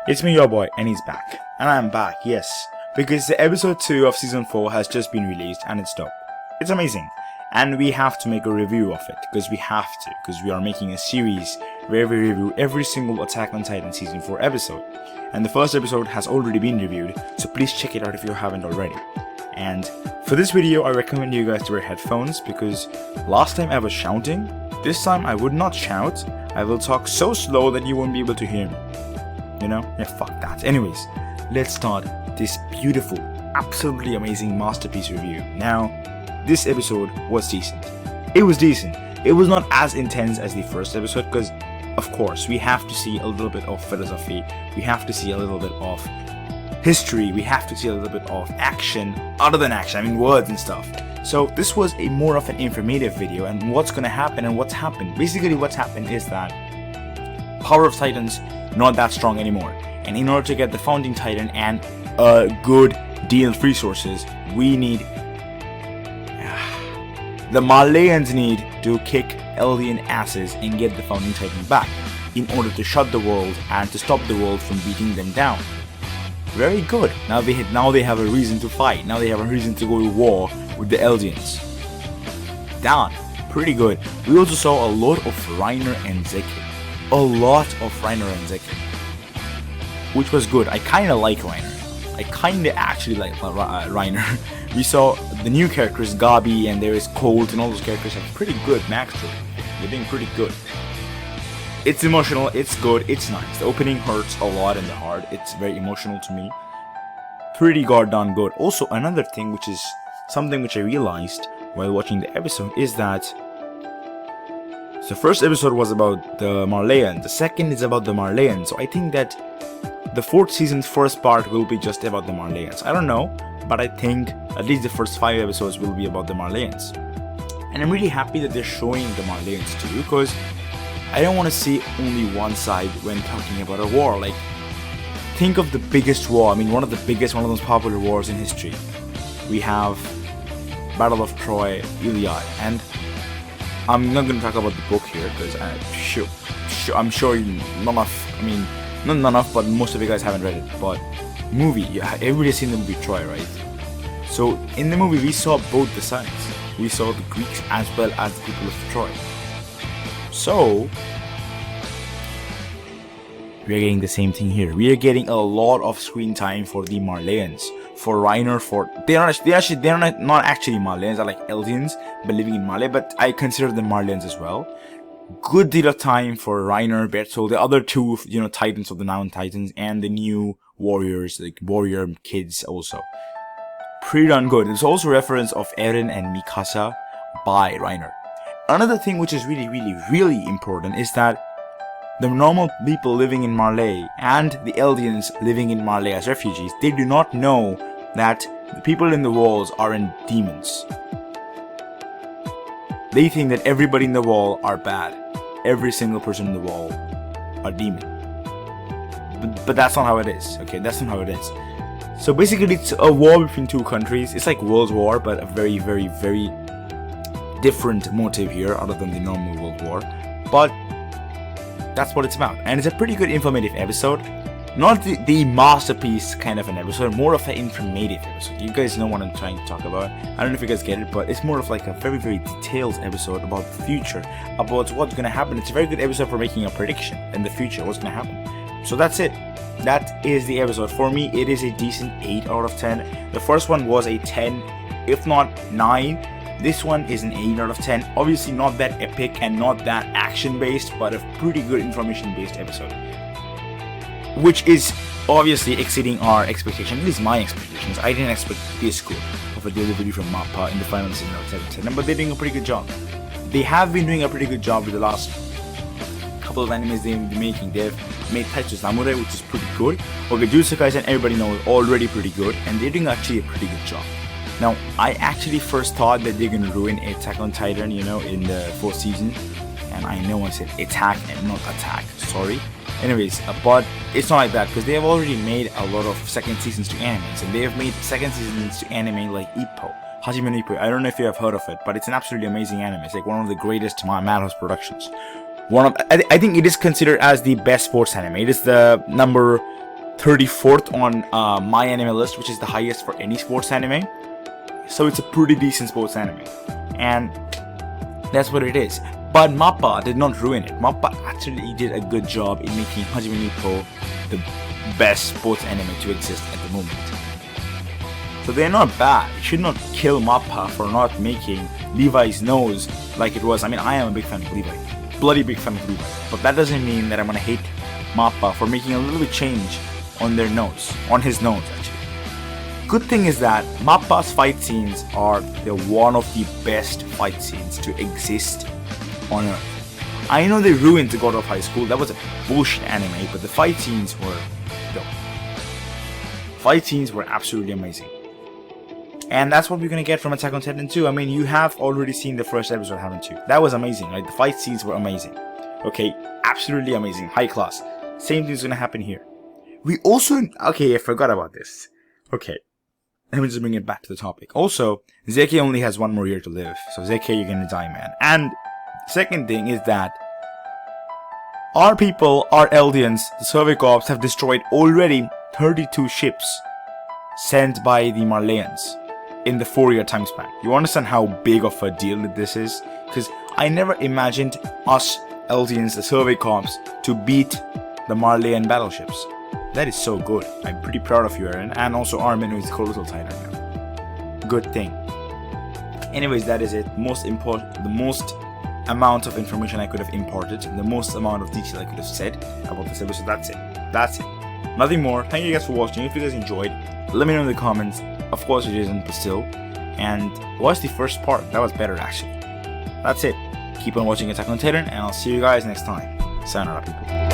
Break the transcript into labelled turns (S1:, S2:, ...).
S1: It's me, your boy, and he's back. And I'm back, yes, because the episode 2 of season 4 has just been released and it's dope. It's amazing. And we have to make a review of it, because we have to, because we are making a series where we review every single Attack on Titan season 4 episode. And the first episode has already been reviewed, so please check it out if you haven't already. And for this video, I recommend you guys to wear headphones, because last time I was shouting. This time I would not shout. I will talk so slow that you won't be able to hear me. You know? Yeah, fuck that. Anyways, let's start this beautiful, absolutely amazing masterpiece review. Now, this episode was decent. It was decent. It was not as intense as the first episode because, of course, we have to see a little bit of philosophy. We have to see a little bit of history. We have to see a little bit of action. Other than action, I mean words and stuff. So this was a more of an informative video and what's gonna happen and what's happened. Basically what's happened is that Power of Titans not that strong anymore. And in order to get the Founding Titan and a good deal of resources, we need... the Marleyans need to kick Eldian asses and get the Founding Titan back in order to shut the world and to stop the world from beating them down. Very good. Now they have a reason to fight. Now they have a reason to go to war with the Eldians. Done. Pretty good. We also saw a lot of Reiner and Zeke. A lot of Reiner and Zeke. Which was good. I kinda like Reiner. I kinda actually like Reiner. We saw the new characters, Gabi, and there is Colt, and all those characters have pretty good backstory. They're doing pretty good. It's emotional, it's good, it's nice. The opening hurts a lot in the heart. It's very emotional to me. Pretty goddamn good. Also, another thing which is something which I realized while watching the episode is that the first episode was about the Marleyans, the second is about the Marleyans. So I think that the fourth season's first part will be just about the Marleyans. I don't know, but I think at least the first 5 episodes will be about the Marleyans. And I'm really happy that they're showing the Marleyans too, because I don't want to see only one side when talking about a war. Like, think of the biggest war. I mean, one of the most popular wars in history. We have Battle of Troy, Iliad, and I'm not going to talk about the book here because I'm sure none of, but most of you guys haven't read it. But movie, yeah, everybody's seen the movie Troy, right? So in the movie, we saw both the sides. We saw the Greeks as well as the people of Troy. So we are getting the same thing here. We are getting a lot of screen time for the Marleyans, for Reiner. They're not actually Marleyans. They're like Eldians, but living in Marley. But I consider them Marleyans as well. Good deal of time for Reiner, Bertolt, the other two, Titans of the Mountain Titans, and the new warriors, like warrior kids also. Pretty darn good. There's also reference of Eren and Mikasa by Reiner. Another thing which is really important is that the normal people living in Marley and the Eldians living in Marley as refugees, they do not know that the people in the walls aren't demons. They think that everybody in the wall are bad. Every single person in the wall are demon. But that's not how it is. Okay, that's not how it is. So basically it's a war between two countries. It's like World War, but a very different motive here other than the normal World War. But that's what it's about. And it's a pretty good informative episode. Not the masterpiece kind of an episode, more of an informative episode. You guys know what I'm trying to talk about. I don't know if you guys get it, but it's more of like a very detailed episode about the future, about what's gonna happen. It's a very good episode for making a prediction in the future, what's gonna happen. So that's it. That is the episode. For me, it is a decent 8 out of 10. The first one was a 10, if not 9. This one is an 8 out of 10. Obviously not that epic and not that action based, but a pretty good information based episode, which is obviously exceeding our expectation, at least my expectations. I didn't expect this good of a delivery from MAPPA in the final season of Attack on Titan, but they're doing a pretty good job. They have been doing a pretty good job with the last couple of animes they've been making. They've made Taisho Samurai, which is pretty good. Okay, Jujutsu Kaisen, everybody knows, already pretty good, and they're doing actually a pretty good job. Now, I actually first thought that they're gonna ruin Attack on Titan, in the 4th season, and I know I said attack and not attack, sorry. Anyways, but it's not like that, because they have already made a lot of second seasons to animes, and they have made second seasons to anime like Ippo, Hajime no Ippo. I don't know if you have heard of it, but it's an absolutely amazing anime. It's like one of the greatest Madhouse productions. I think it is considered as the best sports anime. It is the number 34th on my anime list, which is the highest for any sports anime. So it's a pretty decent sports anime, and that's what it is. But MAPPA did not ruin it. MAPPA actually did a good job in making Hajime Ippo the best sports anime to exist at the moment. So they're not bad. You should not kill MAPPA for not making Levi's nose like it was. I mean, I am a big fan of Levi. Bloody big fan of Levi. But that doesn't mean that I'm gonna hate MAPPA for making a little bit change on their nose. On his nose, actually. Good thing is that MAPPA's fight scenes are one of the best fight scenes to exist on Earth. I know they ruined the God of High School. That was a bullshit anime, but the fight scenes were dope. Fight scenes were absolutely amazing. And that's what we're gonna get from Attack on Titan 2. I mean, you have already seen the first episode, haven't you? That was amazing, right? The fight scenes were amazing. Okay, absolutely amazing, high class. Same thing's gonna happen here. We also, okay, I forgot about this. Okay, let me just bring it back to the topic. Also, Zeke only has 1 more year to live. So Zeke, you're gonna die, man. And second thing is that our people, our Eldians, the Survey Corps, have destroyed already 32 ships sent by the Marleyans in the 4-year time span. You understand how big of a deal this is? Because I never imagined us Eldians, the Survey Corps, to beat the Marleyan battleships. That is so good. I'm pretty proud of you, Eren, and also Armin, who is the Colossal Titan now. Good thing. Anyways, that is it. The most amount of information I could have imparted, the most amount of detail I could have said about this episode. That's it. That's it. Nothing more. Thank you guys for watching. If you guys enjoyed, let me know in the comments. Of course it isn't, but still. And watch the first part. That was better, actually. That's it. Keep on watching Attack on Titan, and I'll see you guys next time. Sayonara, people.